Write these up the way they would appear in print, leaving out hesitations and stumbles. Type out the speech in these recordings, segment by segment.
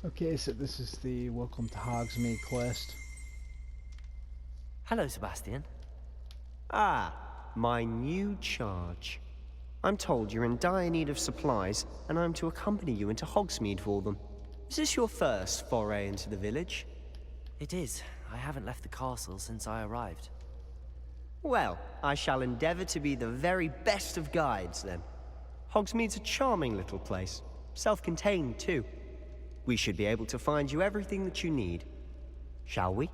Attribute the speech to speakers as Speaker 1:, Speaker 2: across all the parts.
Speaker 1: Okay, so this is the Welcome to Hogsmeade quest.
Speaker 2: Hello, Sebastian.
Speaker 3: Ah, my new charge. I'm told you're in dire need of supplies, and I'm to accompany you into Hogsmeade for them. Is this your first foray into the village?
Speaker 2: It is. I haven't left the castle since I arrived.
Speaker 3: Well, I shall endeavor to be the very best of guides, then. Hogsmeade's a charming little place, self-contained, too. We should be able to find you everything that you need. Shall we?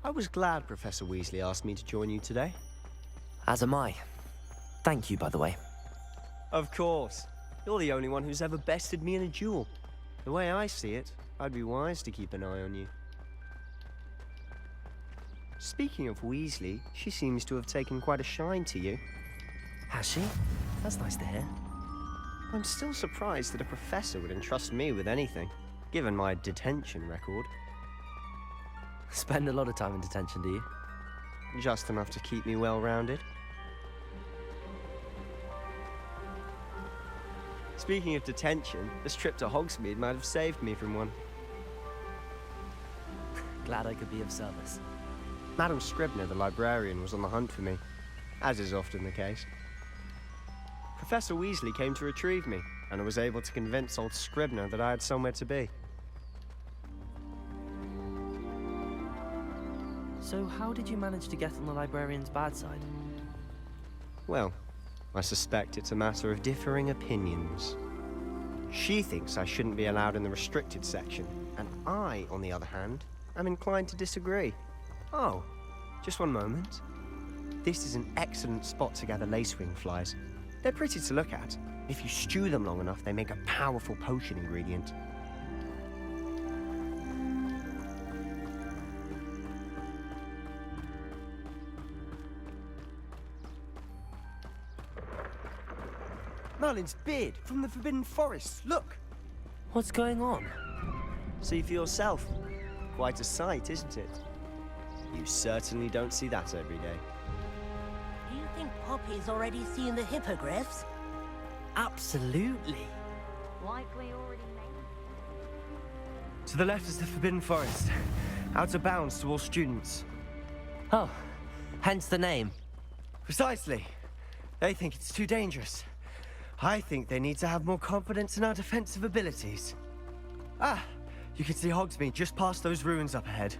Speaker 3: I was glad Professor Weasley asked me to join you today.
Speaker 2: As am I. Thank you, by the way.
Speaker 3: Of course. You're the only one who's ever bested me in a duel. The way I see it, I'd be wise to keep an eye on you. Speaking of Weasley, she seems to have taken quite a shine to you.
Speaker 2: Has she? That's nice to hear.
Speaker 3: I'm still surprised that a professor would entrust me with anything, given my detention record.
Speaker 2: Spend a lot of time in detention, do you?
Speaker 3: Just enough to keep me well-rounded. Speaking of detention, this trip to Hogsmeade might have saved me from one.
Speaker 2: Glad I could be of service.
Speaker 3: Madam Scribner, the librarian, was on the hunt for me, as is often the case. Professor Weasley came to retrieve me, and I was able to convince old Scribner that I had somewhere to be.
Speaker 2: So how did you manage to get on the librarian's bad side?
Speaker 3: Well, I suspect it's a matter of differing opinions. She thinks I shouldn't be allowed in the restricted section, and I, on the other hand, am inclined to disagree. Oh, just one moment. This is an excellent spot to gather lacewing flies. They're pretty to look at. If you stew them long enough, they make a powerful potion ingredient. Merlin's beard from the Forbidden Forest. Look!
Speaker 2: What's going on?
Speaker 3: See for yourself. Quite a sight, isn't it? You certainly don't see that every day.
Speaker 4: Do you think Poppy's already seen the hippogriffs?
Speaker 2: Absolutely.
Speaker 4: Likely already made.
Speaker 3: To the left is the Forbidden Forest. Out of bounds to all students.
Speaker 2: Oh, hence the name.
Speaker 3: Precisely. They think it's too dangerous. I think they need to have more confidence in our defensive abilities. Ah, you can see Hogsmeade just past those ruins up ahead.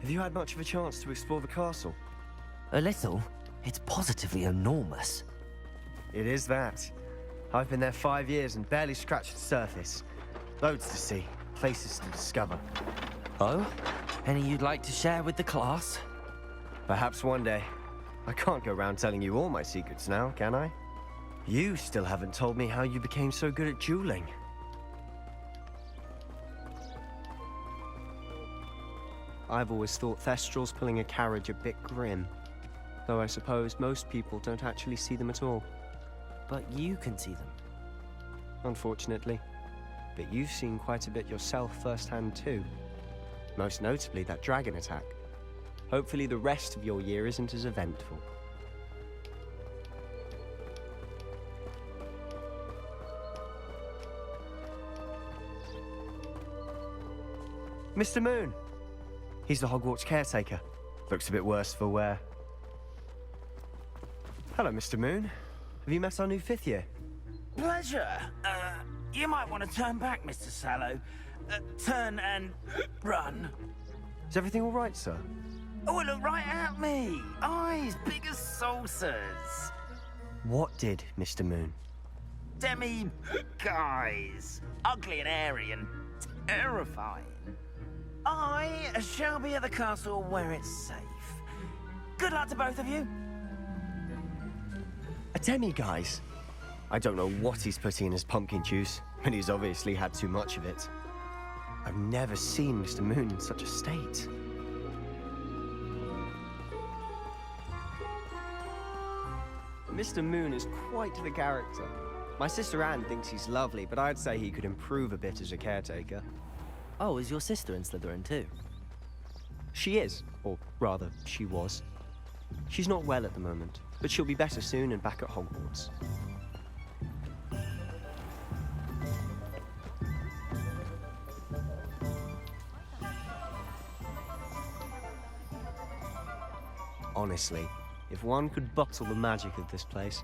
Speaker 3: Have you had much of a chance to explore the castle?
Speaker 2: A little? It's positively enormous.
Speaker 3: It is that. I've been there 5 years and barely scratched the surface. Loads to see, places to discover.
Speaker 2: Oh? Any you'd like to share with the class?
Speaker 3: Perhaps one day. I can't go around telling you all my secrets now, can I? You still haven't told me how you became so good at dueling. I've always thought Thestrals pulling a carriage a bit grim. Though I suppose most people don't actually see them at all.
Speaker 2: But you can see them.
Speaker 3: Unfortunately. But you've seen quite a bit yourself firsthand too. Most notably that dragon attack. Hopefully the rest of your year isn't as eventful. Mr. Moon. He's the Hogwarts caretaker. Looks a bit worse for wear. Hello, Mr. Moon. Have you met our new 5th year?
Speaker 5: Pleasure. You might want to turn back, Mr. Sallow. Turn and run.
Speaker 3: Is everything all right, sir?
Speaker 5: Oh, look right at me. Eyes big as saucers.
Speaker 3: What did, Mr. Moon?
Speaker 5: Guys. Ugly and airy and terrifying. I shall be at the castle where it's safe. Good luck to both of you.
Speaker 3: A demi-guise? I don't know what he's putting in his pumpkin juice, but he's obviously had too much of it. I've never seen Mr. Moon in such a state. Mr. Moon is quite the character. My sister Anne thinks he's lovely, but I'd say he could improve a bit as a caretaker.
Speaker 2: Oh, is your sister in Slytherin too?
Speaker 3: She is, or rather, she was. She's not well at the moment, but she'll be better soon and back at Hogwarts. Honestly, if one could bottle the magic of this place.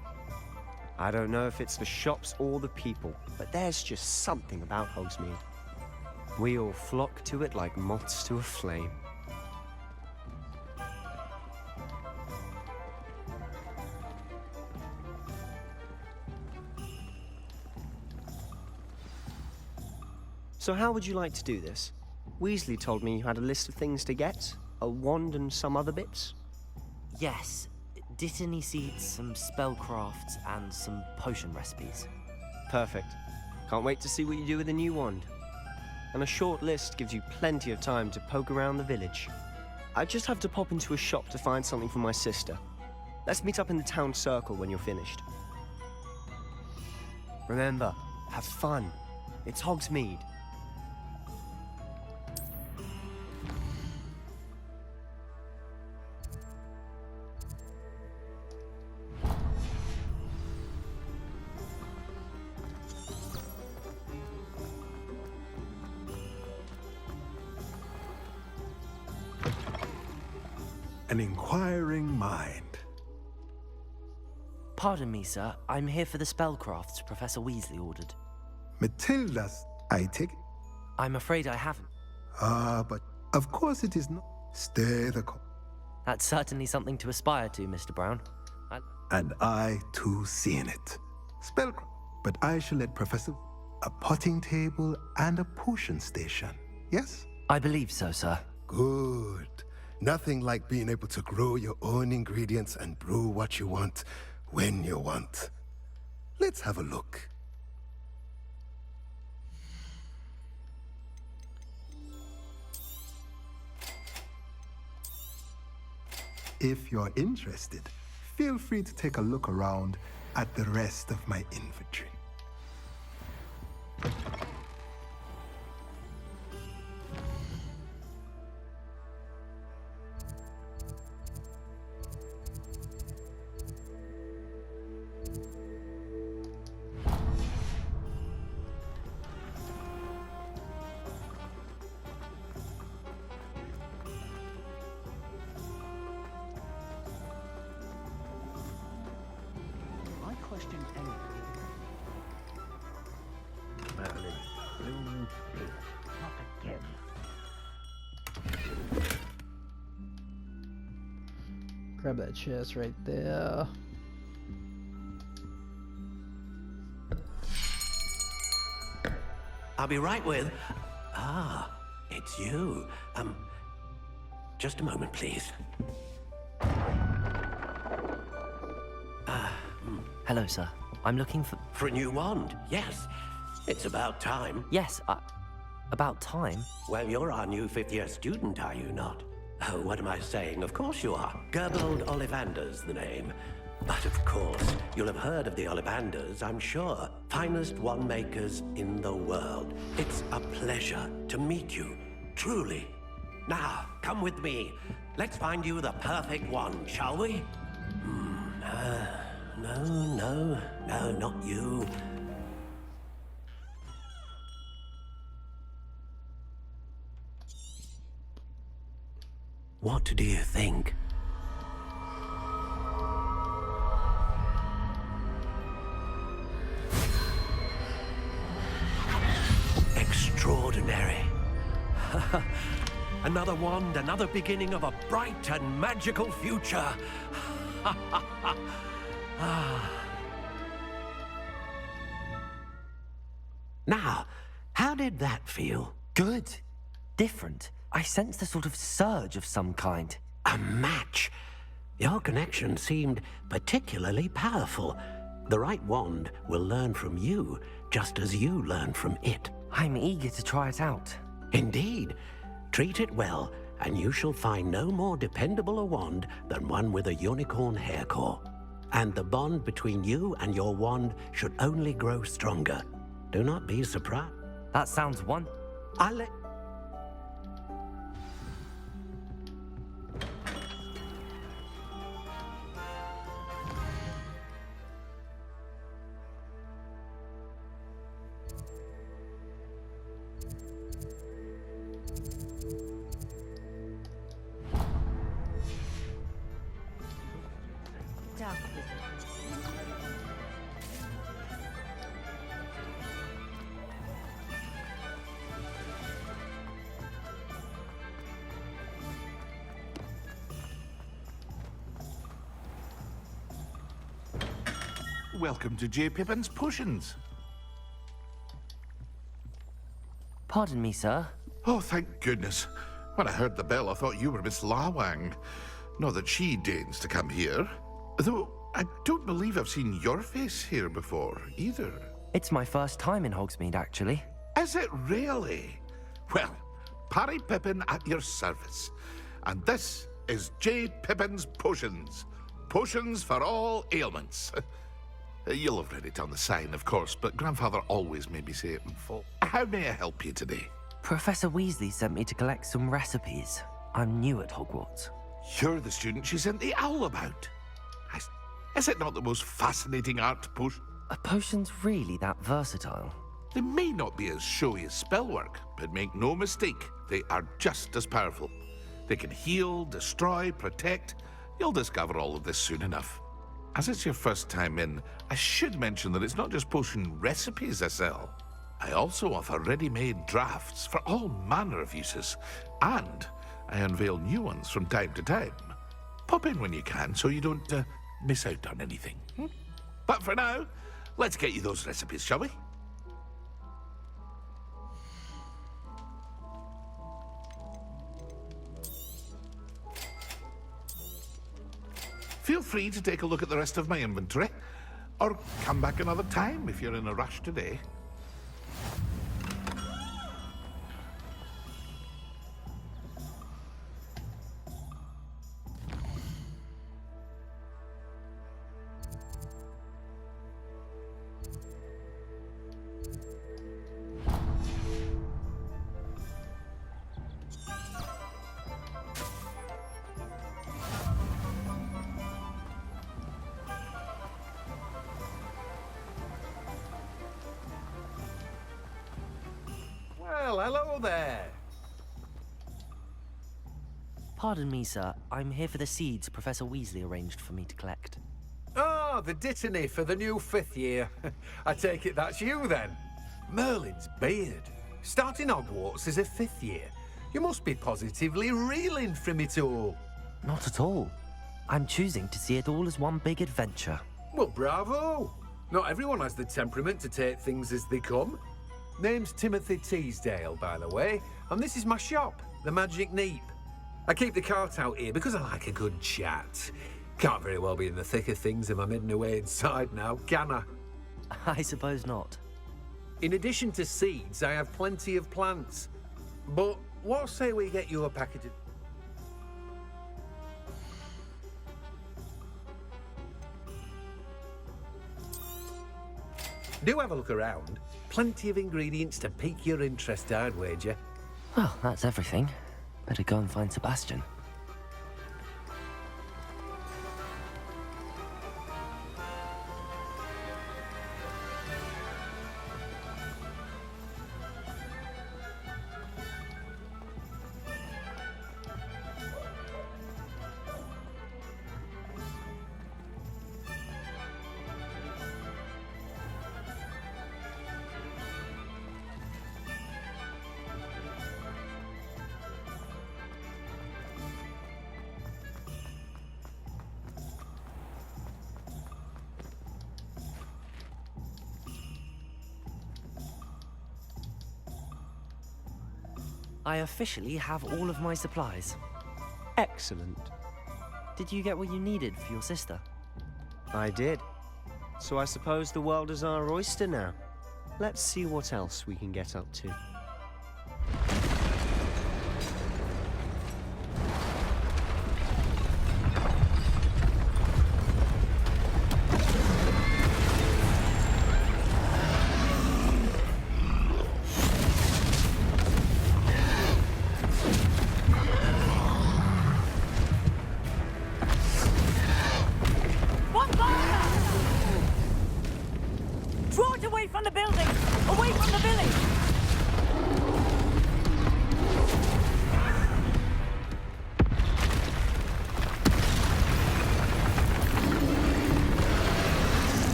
Speaker 3: I don't know if it's the shops or the people, but there's just something about Hogsmeade. We all flock to it like moths to a flame. So how would you like to do this? Weasley told me you had a list of things to get, a wand and some other bits.
Speaker 2: Yes. Dittany seeds, some spellcrafts, and some potion recipes.
Speaker 3: Perfect. Can't wait to see what you do with the new wand. And a short list gives you plenty of time to poke around the village. I just have to pop into a shop to find something for my sister. Let's meet up in the town circle when you're finished. Remember, have fun. It's Hogsmeade.
Speaker 6: An inquiring mind.
Speaker 2: Pardon me, sir. I'm here for the spellcrafts Professor Weasley ordered.
Speaker 6: Matilda's, I take it.
Speaker 2: I'm afraid I haven't.
Speaker 6: But of course it is not. Stay the course.
Speaker 2: That's certainly something to aspire to, Mr. Brown.
Speaker 6: And I too seen it. Spellcraft. But I shall let Professor a potting table and a potion station. Yes?
Speaker 2: I believe so, sir.
Speaker 6: Good. Nothing like being able to grow your own ingredients and brew what you want when you want. Let's have a look. If you're interested, feel free to take a look around at the rest of my inventory.
Speaker 1: Grab that chest right there.
Speaker 7: I'll be right with... Ah, it's you. Just a moment, please.
Speaker 2: Hello, sir. I'm looking for...
Speaker 7: For a new wand, yes. It's about time.
Speaker 2: Yes, about time?
Speaker 7: Well, you're our new 5th-year student, are you not? Oh, what am I saying? Of course you are. Gerbold Ollivander's the name. But of course, you'll have heard of the Ollivanders, I'm sure. Finest wand makers in the world. It's a pleasure to meet you, truly. Now, come with me. Let's find you the perfect wand, shall we? No, not you. What do you think? Extraordinary. Another wand, another beginning of a bright and magical future. Now, how did that feel?
Speaker 2: Good. Different. I sensed a sort of surge of some kind.
Speaker 7: A match. Your connection seemed particularly powerful. The right wand will learn from you, just as you learn from it.
Speaker 2: I'm eager to try it out.
Speaker 7: Indeed. Treat it well, and you shall find no more dependable a wand than one with a unicorn hair core. And the bond between you and your wand should only grow stronger. Do not be surprised.
Speaker 2: That sounds one.
Speaker 7: I'll let...
Speaker 4: Dark vision.
Speaker 8: Welcome to J. Pippin's Potions.
Speaker 2: Pardon me, sir.
Speaker 8: Oh, thank goodness. When I heard the bell, I thought you were Miss Lawang. Not that she deigns to come here. Though, I don't believe I've seen your face here before, either.
Speaker 2: It's my first time in Hogsmeade, actually.
Speaker 8: Is it really? Well, Parry Pippin at your service. And this is J. Pippin's Potions. Potions for all ailments. You'll have read it on the sign, of course, but Grandfather always made me say it in full. How may I help you today?
Speaker 2: Professor Weasley sent me to collect some recipes. I'm new at Hogwarts.
Speaker 8: You're the student she sent the owl about. Is it not the most fascinating art potion?
Speaker 2: Are potions really that versatile?
Speaker 8: They may not be as showy as spellwork, but make no mistake, they are just as powerful. They can heal, destroy, protect. You'll discover all of this soon enough. As it's your first time in, I should mention that it's not just potion recipes I sell. I also offer ready-made drafts for all manner of uses, and I unveil new ones from time to time. Pop in when you can so you don't miss out on anything. But for now, let's get you those recipes, shall we? Feel free to take a look at the rest of my inventory, or come back another time if you're in a rush today.
Speaker 9: Well, hello there.
Speaker 2: Pardon me, sir. I'm here for the seeds Professor Weasley arranged for me to collect.
Speaker 9: Ah, the dittany for the new 5th year. I take it that's you then. Merlin's beard. Starting Hogwarts as a 5th year. You must be positively reeling from it all.
Speaker 2: Not at all. I'm choosing to see it all as one big adventure.
Speaker 9: Well, bravo. Not everyone has the temperament to take things as they come. Name's Timothy Teasdale, by the way, and this is my shop, the Magic Neep. I keep the cart out here because I like a good chat. Can't very well be in the thick of things if I'm hidden away inside now, can I?
Speaker 2: I suppose not.
Speaker 9: In addition to seeds, I have plenty of plants. But what say we get you a package of... Do have a look around. Plenty of ingredients to pique your interest, I'd wager.
Speaker 2: Well, that's everything. Better go and find Sebastian. I officially have all of my supplies.
Speaker 3: Excellent.
Speaker 2: Did you get what you needed for your sister?
Speaker 3: I did. So I suppose the world is our oyster now. Let's see what else we can get up to.
Speaker 4: Draw it away from the building! Away from the village!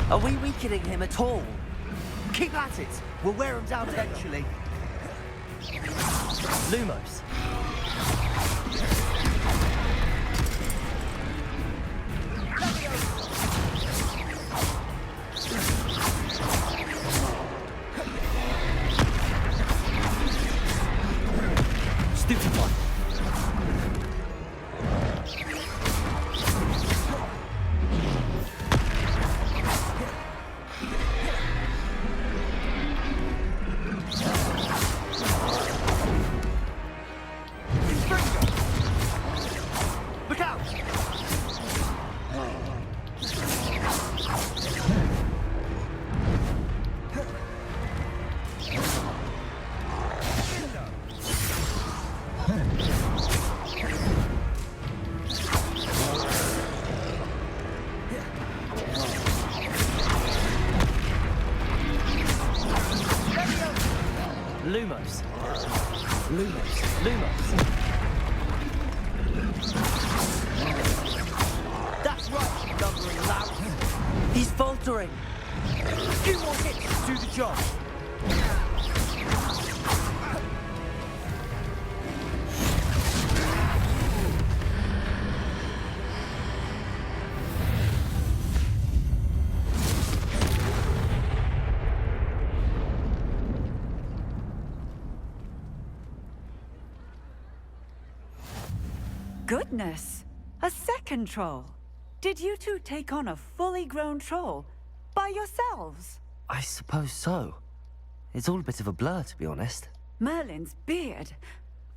Speaker 2: Are we weakening him at all? Keep at it. We'll wear him down eventually. Lumos. Stupid one. Look out! Lumos. Lumos. Lumos. That's right, lumbering lout. He's faltering. Few more hits to do the job.
Speaker 10: Goodness! A second troll! Did you two take on a fully grown troll by yourselves?
Speaker 2: I suppose so. It's all a bit of a blur, to be honest.
Speaker 10: Merlin's beard.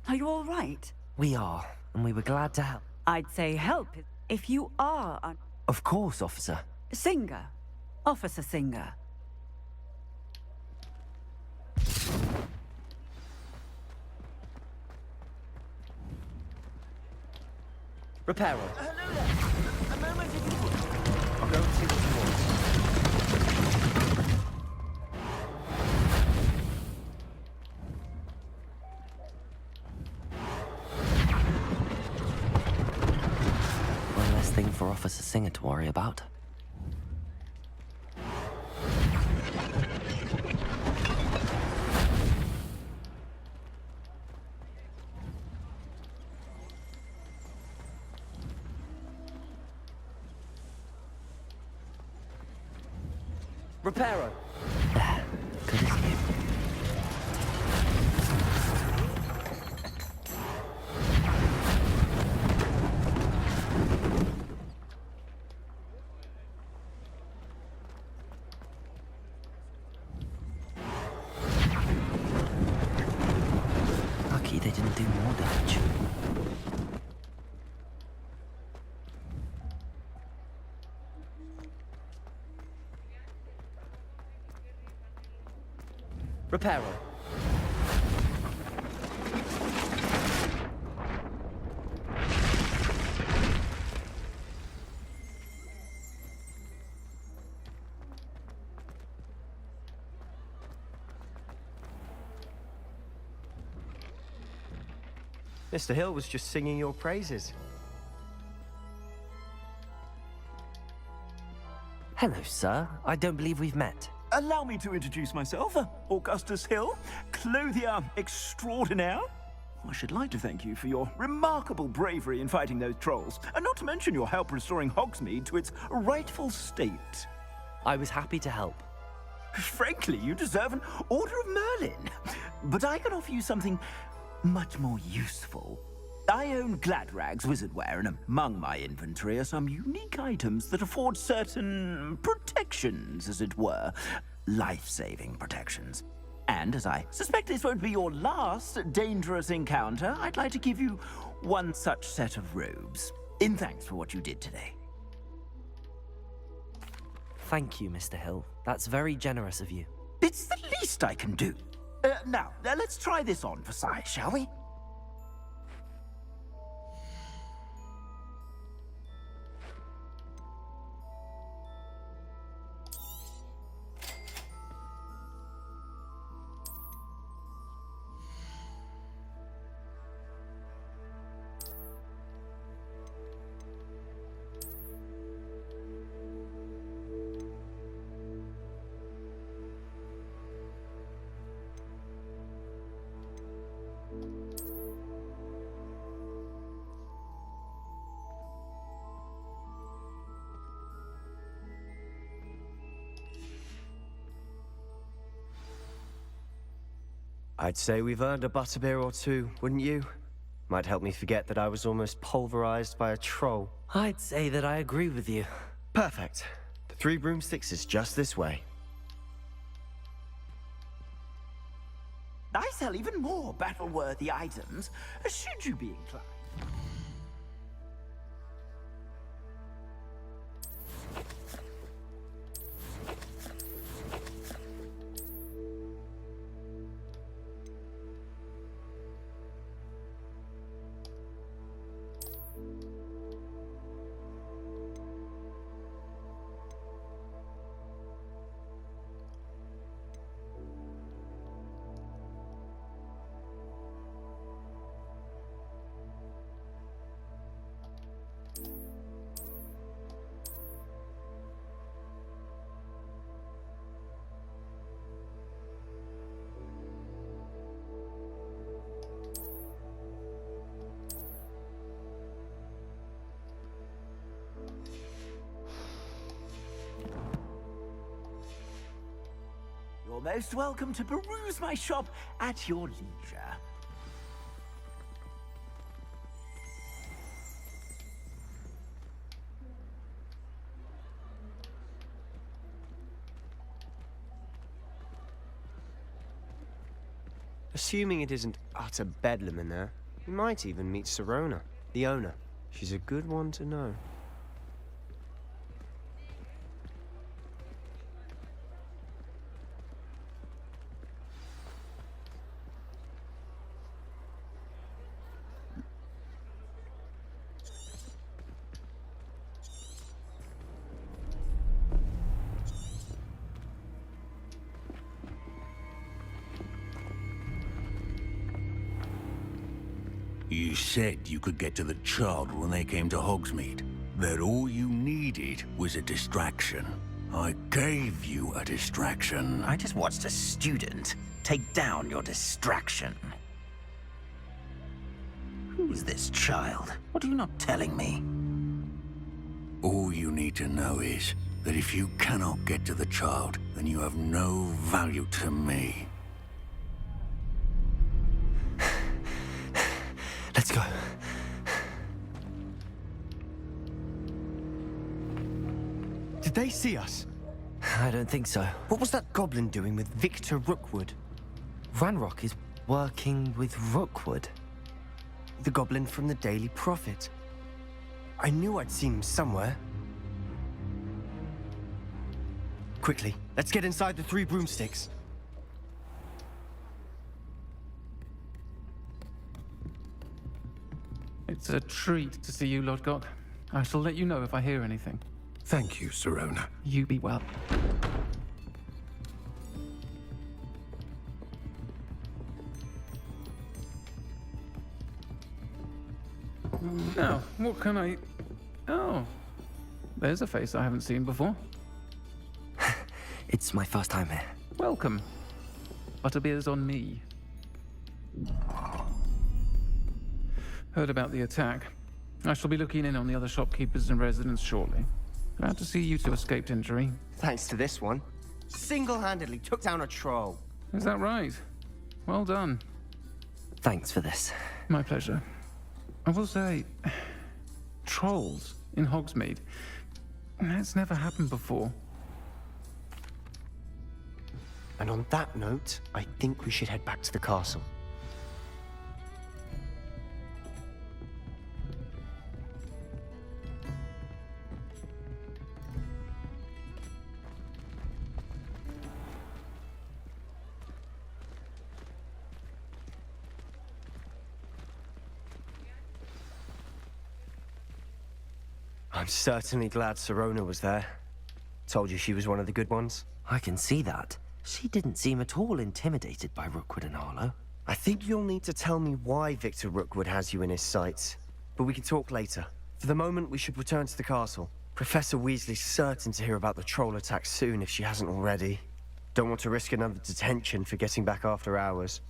Speaker 10: Are you all right?
Speaker 2: We are, and we were glad to help.
Speaker 10: I'd say help if you are a
Speaker 2: Of course, officer.
Speaker 10: Singer. Officer Singer.
Speaker 2: Reparo.
Speaker 5: Hello there. A moment if you would.
Speaker 2: I'll go and see what he wants. One less thing for Officer Singer to worry about. Reparo. Good as new. Lucky they didn't do more damage. Reparo.
Speaker 3: Mr. Hill was just singing your praises.
Speaker 2: Hello, sir. I don't believe we've met.
Speaker 5: Allow me to introduce myself, Augustus Hill, clothier extraordinaire. I should like to thank you for your remarkable bravery in fighting those trolls, and not to mention your help restoring Hogsmeade to its rightful state.
Speaker 2: I was happy to help.
Speaker 5: Frankly, you deserve an Order of Merlin. But I can offer you something much more useful. I own Gladrag's wizardware, and among my inventory are some unique items that afford certain protections, as it were. Life-saving protections. And as I suspect this won't be your last dangerous encounter, I'd like to give you one such set of robes, in thanks for what you did today.
Speaker 2: Thank you, Mr. Hill. That's very generous of you.
Speaker 5: It's the least I can do. Now, let's try this on for size, shall we?
Speaker 3: I'd say we've earned a butterbeer or two, wouldn't you? Might help me forget that I was almost pulverized by a troll.
Speaker 2: I'd say that I agree with you.
Speaker 3: Perfect. The 3 broomsticks is just this way.
Speaker 5: I sell even more battle-worthy items, should you be inclined. You're most welcome to peruse my shop at your leisure.
Speaker 3: Assuming it isn't utter bedlam in there, we might even meet Sirona, the owner. She's a good one to know.
Speaker 11: You said you could get to the child when they came to Hogsmeade. That all you needed was a distraction. I gave you a distraction.
Speaker 5: I just watched a student take down your distraction. Who is this child? What are you not telling me?
Speaker 11: All you need to know is that if you cannot get to the child, then you have no value to me.
Speaker 3: Let's go. Did they see us?
Speaker 2: I don't think so.
Speaker 3: What was that goblin doing with Victor Rookwood?
Speaker 2: Ranrock is working with Rookwood.
Speaker 3: The goblin from the Daily Prophet. I knew I'd seen him somewhere. Quickly, let's get inside the 3 broomsticks.
Speaker 12: It's a treat to see you, Lodgok. I shall let you know if I hear anything.
Speaker 6: Thank you, Sirona.
Speaker 12: You be well. Now, what can I... Oh, there's a face I haven't seen before.
Speaker 2: It's my first time here.
Speaker 12: Welcome. Butterbeer's on me. Heard about the attack. I shall be looking in on the other shopkeepers and residents shortly. Glad to see you two escaped injury.
Speaker 3: Thanks to this one. Single-handedly took down a troll.
Speaker 12: Is that right? Well done.
Speaker 2: Thanks for this.
Speaker 12: My pleasure. I will say, trolls in Hogsmeade. That's never happened before.
Speaker 3: And on that note, I think we should head back to the castle. I'm certainly glad Sirona was there. Told you she was one of the good ones.
Speaker 2: I can see that. She didn't seem at all intimidated by Rookwood and Harlow.
Speaker 3: I think you'll need to tell me why Victor Rookwood has you in his sights. But we can talk later. For the moment, we should return to the castle. Professor Weasley's certain to hear about the troll attack soon if she hasn't already. Don't want to risk another detention for getting back after hours.